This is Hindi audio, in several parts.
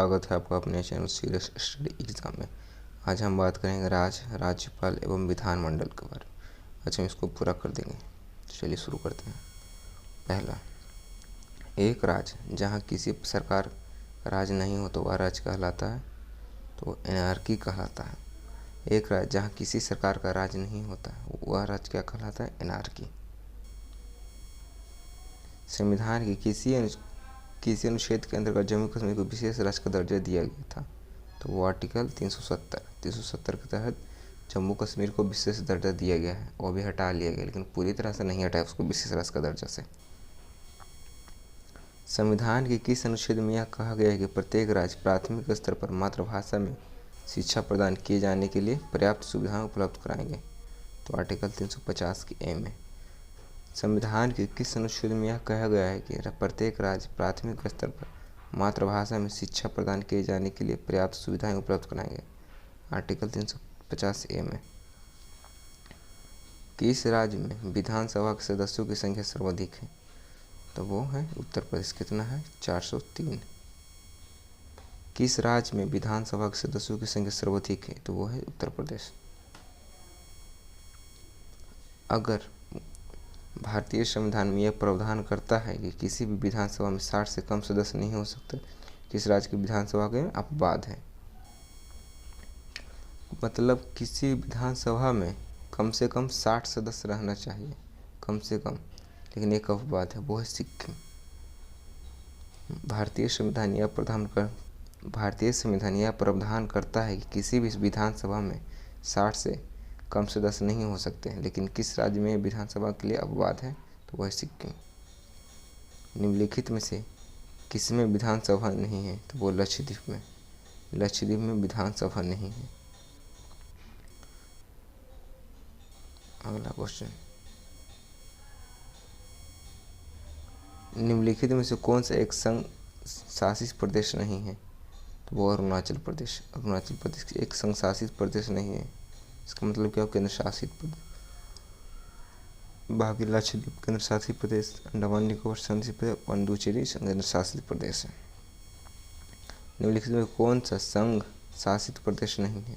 स्वागत है आपका अपने चैनल सीरियस स्टडी एग्जाम में। आज हम बात करेंगे राज्यपाल एवं विधानमंडल के बारे में। अच्छा, हम इसको पूरा कर देंगे। चलिए शुरू करते हैं। पहला, एक राज्य जहाँ किसी सरकार का राज नहीं हो तो वह राज्य कहलाता है, तो एनार्की कहलाता है। एक राज्य जहाँ किसी सरकार का राज नहीं होता वह राज्य क्या कहलाता है? एनार्की। संविधान के किसी अनुच्छेद के अंतर्गत जम्मू कश्मीर को विशेष राज्य का दर्जा दिया गया था, तो वो आर्टिकल 370 के तहत जम्मू कश्मीर को विशेष दर्जा दिया गया है। वो भी हटा लिया गया, लेकिन पूरी तरह से नहीं हटाया उसको विशेष राज्य का दर्जा से। संविधान के किस अनुच्छेद में यह कहा गया है कि प्रत्येक राज्य प्राथमिक स्तर पर मातृभाषा में शिक्षा प्रदान किए जाने के लिए पर्याप्त सुविधाएं उपलब्ध कराएंगे? तो आर्टिकल 350 की ए में। संविधान के किस अनुच्छेद में यह कहा गया है कि प्रत्येक राज्य प्राथमिक स्तर पर मातृभाषा में शिक्षा प्रदान किए जाने के लिए पर्याप्त सुविधाएं उपलब्ध कराएंगे? आर्टिकल 350 ए में। किस राज्य में विधानसभा के सदस्यों की संख्या सर्वाधिक है? तो वो है उत्तर प्रदेश। कितना है? 403। किस राज्य में विधानसभा के सदस्यों की संख्या सर्वाधिक है? तो वो है उत्तर प्रदेश। अगर भारतीय संविधान में यह प्रावधान करता है कि किसी भी विधानसभा में 60 से कम सदस्य नहीं हो सकते, किस राज्य की विधानसभा के अपवाद है। मतलब किसी विधानसभा में कम से कम 60 सदस्य रहना चाहिए, कम से कम, लेकिन एक अपवाद है, वो है सिक्किम। भारतीय संविधान यह प्रावधान करता है कि किसी भी विधानसभा में 60 से कम सदस्य नहीं हो सकते हैं, लेकिन किस राज्य में विधानसभा के लिए अपवाद है? तो वह सिक्किम। निम्नलिखित में से किसमें विधानसभा नहीं है? तो वो लक्षद्वीप में। लक्षद्वीप में विधानसभा नहीं है। अगला क्वेश्चन, निम्नलिखित में से कौन सा एक संघ शासित प्रदेश नहीं है? तो वो अरुणाचल प्रदेश। अरुणाचल प्रदेश एक संघ शासित प्रदेश नहीं है। इसका मतलब क्या? केंद्र शासित प्रदेश। बाकी लक्षद्वीप केंद्र शासित प्रदेश, अंडमान निकोबार शासित प्रदेश, पुडुचेरी केंद्र शासित प्रदेश है। निम्नलिखित में कौन सा संघ शासित प्रदेश नहीं है?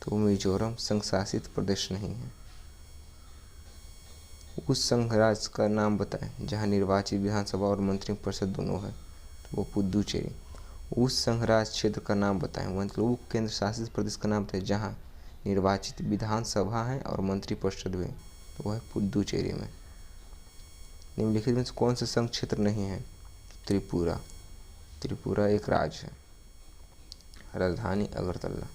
तो मिजोरम संघ शासित प्रदेश नहीं है। उस संघ राज्य का नाम बताएं जहां निर्वाचित विधानसभा और मंत्रिपरिषद दोनों है। तो वो पुडुचेरी। उस संघ राज्य क्षेत्र का नाम बताएं, मतलब वो केंद्र शासित प्रदेश का नाम बताएं जहां निर्वाचित विधानसभा है और मंत्रिपरिषद भी, तो वह है पुडुचेरी में। निम्नलिखित में कौन सा संघ क्षेत्र नहीं है? त्रिपुरा। त्रिपुरा एक राज्य है। राजधानी अगरतला।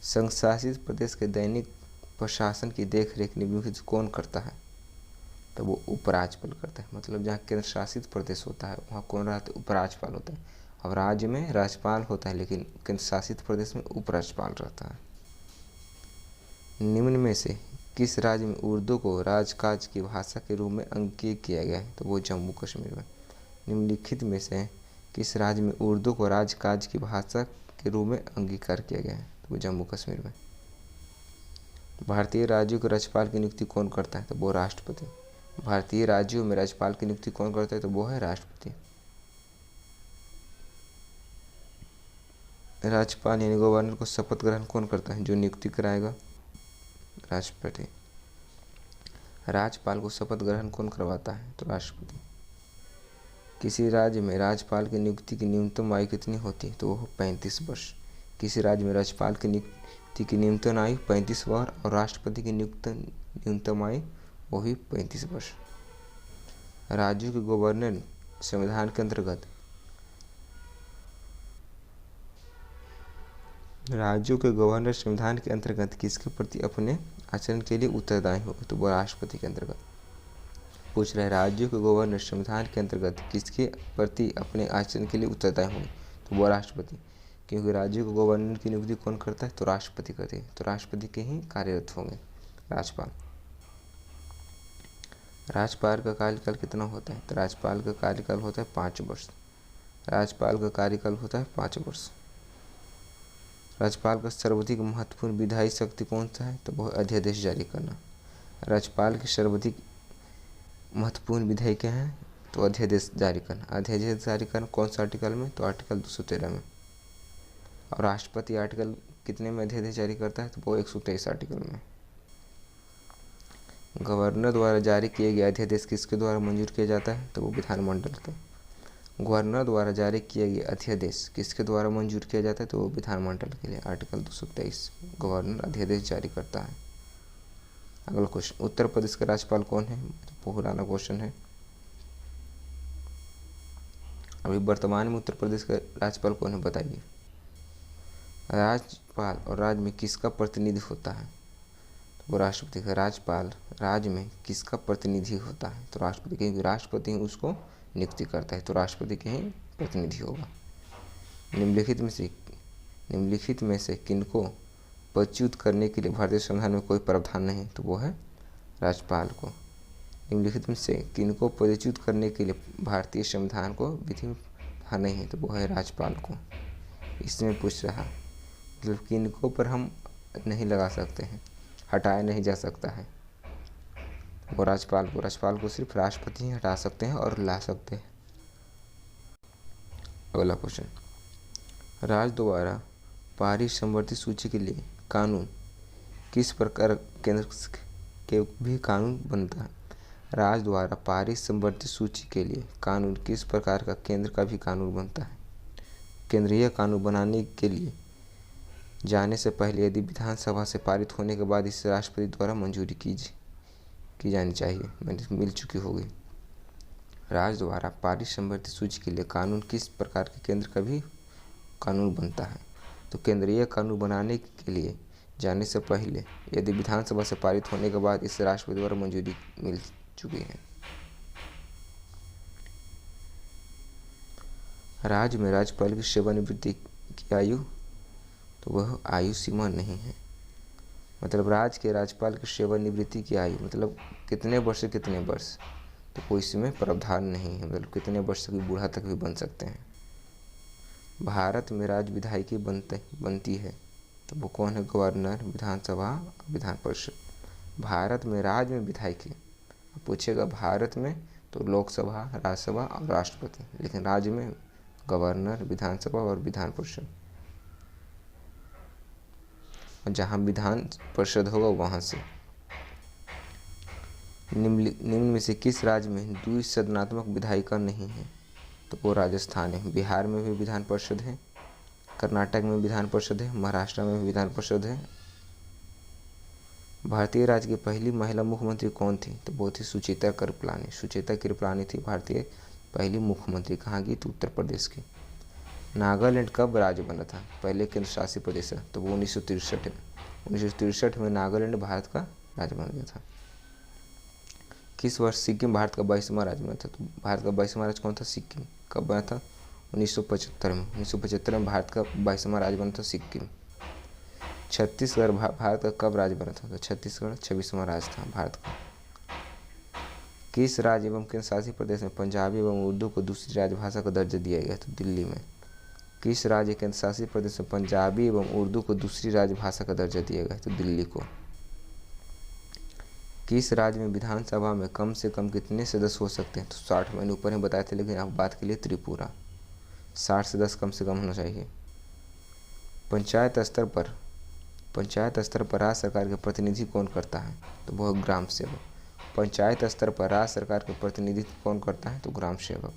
संघ शासित प्रदेश के दैनिक प्रशासन की देखरेख निम्नलिखित कौन करता है? तो वो उपराज्यपाल करता है। मतलब जहाँ केंद्र शासित प्रदेश होता है वहाँ कौन रहता है? उपराज्यपाल होता है। अब राज्य में राज्यपाल होता है, लेकिन केंद्र शासित प्रदेश में उपराज्यपाल रहता है। निम्न में से किस राज्य में उर्दू को राजकाज की भाषा के रूप में अंकित किया गया है? तो वो जम्मू कश्मीर में। निम्नलिखित में से किस राज्य में उर्दू को राजकाज की भाषा के रूप में अंगीकार किया गया है? तो वो जम्मू कश्मीर में। भारतीय राज्यों के राज्यपाल की नियुक्ति कौन करता है? तो वो राष्ट्रपति। भारतीय राज्यों में राज्यपाल की नियुक्ति कौन करता है? तो वो है राष्ट्रपति। राज्यपाल यानी गवर्नर को शपथ ग्रहण कौन करता है? जो नियुक्ति कराएगा? राष्ट्रपति। राज्यपाल को शपथ ग्रहण कौन करवाता है? तो राष्ट्रपति। किसी राज्य में राज्यपाल की नियुक्ति की न्यूनतम आयु कितनी होती है? तो वो 35 वर्ष। किसी राज्य में राज्यपाल की नियुक्ति की न्यूनतम आयु 35 वर्ष और राष्ट्रपति की न्यूनतम आयु वो भी 35 वर्ष। राज्यों के गवर्नर संविधान के अंतर्गत किसके प्रति अपने आचरण के लिए उत्तरदायी हो? तो वो राष्ट्रपति के अंतर्गत। पूछ रहे राज्यों के गवर्नर संविधान के अंतर्गत किसके प्रति अपने आचरण के लिए उत्तरदायी होंगे? तो वो राष्ट्रपति। क्योंकि राज्यों के गवर्नर की नियुक्ति कौन करता है? तो राष्ट्रपति करते हैं, तो राष्ट्रपति के ही कार्यरत होंगे राज्यपाल। राज्यपाल का कार्यकाल कितना होता है? तो राज्यपाल का कार्यकाल होता है 5 वर्ष। राज्यपाल का कार्यकाल होता है 5 वर्ष। राज्यपाल का सर्वाधिक महत्वपूर्ण विधायी शक्ति कौन सा है? तो वह अध्यादेश जारी करना। राज्यपाल की सर्वाधिक महत्वपूर्ण विधायी क्या है? तो तो अध्यादेश जारी करना। अध्यादेश जारी करना कौन सा आर्टिकल में? तो आर्टिकल 213 में। और राष्ट्रपति आर्टिकल कितने में अध्यादेश जारी करता है? तो वो 123 आर्टिकल में। गवर्नर द्वारा जारी किए गए अध्यादेश किसके द्वारा मंजूर किया जाता है? तो वो विधानमंडल के। गवर्नर द्वारा जारी किए गए अध्यादेश किसके द्वारा मंजूर किया जाता है? तो वो विधानमंडल के लिए। आर्टिकल 223 गवर्नर अध्यादेश जारी करता है। अगला क्वेश्चन, उत्तर प्रदेश का राज्यपाल कौन है? तो पुराना क्वेश्चन है। अभी वर्तमान में उत्तर प्रदेश का राज्यपाल कौन है बताइए। राज्यपाल और राज्य में किसका प्रतिनिधि होता है? तो वो राष्ट्रपति का। राज्यपाल राज्य में किसका प्रतिनिधि होता है? तो राष्ट्रपति, क्योंकि राष्ट्रपति उसको नियुक्ति करता है, तो राष्ट्रपति के ही प्रतिनिधि होगा। निम्नलिखित में से किनको पदच्युत करने के लिए भारतीय संविधान में कोई प्रावधान नहीं? तो वो है राज्यपाल को। निम्नलिखित में से किनको पदच्युत करने के लिए भारतीय संविधान को विधि में नहीं है? तो वो है राज्यपाल को। इसमें पूछ रहा मतलब किनको पर हम नहीं लगा सकते हैं, हटाया नहीं जा सकता है, वो राज्यपाल को सिर्फ राष्ट्रपति ही हटा सकते हैं और ला सकते हैं। अगला क्वेश्चन, राज्य द्वारा पारित समवर्ती सूची के लिए कानून किस प्रकार केंद्र के भी कानून बनता है? राज्य द्वारा पारित समवर्ती सूची के लिए कानून किस प्रकार का केंद्र का भी कानून बनता है? केंद्रीय कानून बनाने के लिए जाने से पहले यदि विधानसभा से पारित होने के बाद इसे राष्ट्रपति द्वारा मंजूरी की जानी चाहिए, मिल चुकी होगी। राज्य द्वारा पारित समवर्ती सूची के लिए कानून किस प्रकार के केंद्र का भी कानून बनता है? तो केंद्रीय कानून बनाने के लिए जाने से पहले यदि विधानसभा से पारित होने के बाद इसे राष्ट्रपति द्वारा मंजूरी मिल चुकी है। राज्य में राज्यपाल की सेवानिवृत्ति की आयु, तो वह आयु सीमा नहीं है। मतलब राज्य के राज्यपाल की सेवानिवृत्ति की आयु मतलब कितने वर्ष से कितने वर्ष, तो कोई इसमें प्रावधान नहीं है, मतलब कितने वर्ष तक भी बूढ़ा तक भी बन सकते हैं। भारत में राज्य विधायिकी बनती है, तो वो कौन है? गवर्नर, विधानसभा, विधान परिषद। भारत में राज्य में विधायिकी पूछेगा भारत में तो लोकसभा, राज्यसभा और राष्ट्रपति, लेकिन राज्य में गवर्नर, विधानसभा और विधान परिषद। और जहाँ विधान परिषद होगा वहाँ से। निम्न में से किस राज्य में द्विसदनात्मक विधायिका नहीं है? तो वो राजस्थान है। बिहार में भी विधान परिषद है, कर्नाटक में विधान परिषद है, महाराष्ट्र में भी विधान परिषद है। भारतीय राज्य की पहली महिला मुख्यमंत्री कौन थी? तो वो थी सुचेता कृपलानी। सुचेता कृपलानी थी भारतीय पहली मुख्यमंत्री। कहाँ की? तो उत्तर प्रदेश की। नागालैंड कब राज्य बना था? पहले केंद्र शासित प्रदेश है, तो वो 1963 में। 1963 में नागालैंड भारत का राज्य बन गया था। किस वर्ष सिक्किम भारत का 22वां राज्य बना था? तो भारत का 22वां राज्य कौन था? सिक्किम। कब बना था? 1975 में। 1975 में भारत का 22वां राज्य बना था सिक्किम। छत्तीसगढ़ भारत का कब राज्य बना था? तो छत्तीसगढ़ 26वां राज्य था भारत का। किस राज्य एवं केंद्र शासित प्रदेश में पंजाबी एवं उर्दू को दूसरी राजभाषा का दर्जा दिया गया? तो दिल्ली में। किस राज्य केंद्र शासित प्रदेश में पंजाबी एवं उर्दू को दूसरी राजभाषा का दर्जा दिया गया? तो दिल्ली को। किस राज्य में विधानसभा में कम से कम कितने सदस्य हो सकते हैं? तो 60। मैंने ऊपर ही बताए थे, लेकिन अब बात के लिए त्रिपुरा 60 सदस्य कम से कम होना चाहिए। पंचायत स्तर पर राज्य सरकार के प्रतिनिधि कौन करता है? तो वह ग्राम सेवक। पंचायत स्तर पर राज्य सरकार के प्रतिनिधित्व कौन करता है? तो ग्राम सेवक।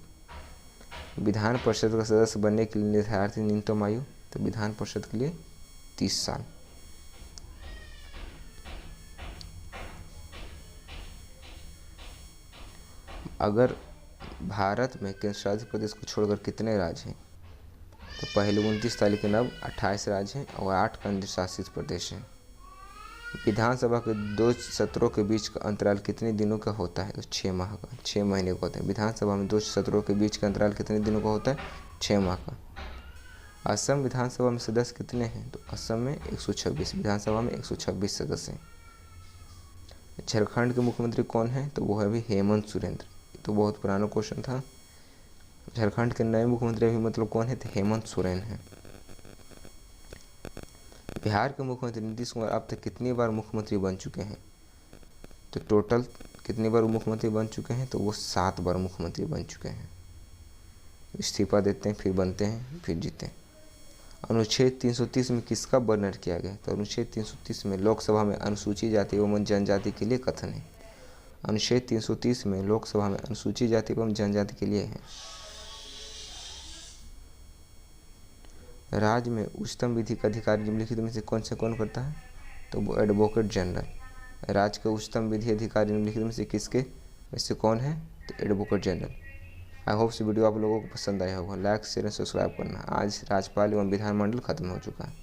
विधान परिषद का सदस्य बनने के लिए निर्धारित न्यूनतम आयु, तो विधान परिषद के लिए 30 साल। अगर भारत में केंद्र शासित प्रदेश को छोड़कर कितने राज्य हैं? तो पहले 29 था, लेकिन अब 28 राज्य हैं और 8 केंद्र शासित प्रदेश हैं। विधानसभा के 2 सत्रों के बीच का अंतराल कितने दिनों का होता है? तो 6 माह का, 6 महीने का होता है। विधानसभा में 2 सत्रों के बीच का अंतराल कितने दिनों का होता है? 6 माह का। असम विधानसभा में सदस्य कितने हैं? तो असम में 126, विधानसभा में 126 सदस्य हैं। झारखंड के मुख्यमंत्री कौन है? तो वो है अभी हेमंत सोरेन। तो बहुत पुराना क्वेश्चन था। झारखंड के नए मुख्यमंत्री अभी मतलब कौन है? तो हेमंत सोरेन है। बिहार के मुख्यमंत्री नीतीश कुमार अब तक कितनी बार मुख्यमंत्री बन चुके हैं? तो टोटल कितनी बार मुख्यमंत्री बन चुके हैं? तो वो 7 बार मुख्यमंत्री बन चुके हैं। इस्तीफा देते हैं, फिर बनते हैं, फिर जीते हैं। अनुच्छेद 330 में किसका वर्णन किया गया? तो अनुच्छेद 330 में लोकसभा में अनुसूचित जाति एवं जनजाति के लिए कथन है। अनुच्छेद 330 में लोकसभा में अनुसूचित जाति एवं जनजाति के लिए है। राज्य में उच्चतम विधिक अधिकारी निम्नलिखित में से कौन करता है? तो वो एडवोकेट जनरल। राज्य के उच्चतम विधि अधिकारी निम्नलिखित में से किसके में से कौन है? तो advocate general. I hope video आप लोगों को पसंद आया होगा। लाइक शेयर एंड सब्सक्राइब करना। आज राज्यपाल एवं विधानमंडल खत्म हो चुका है।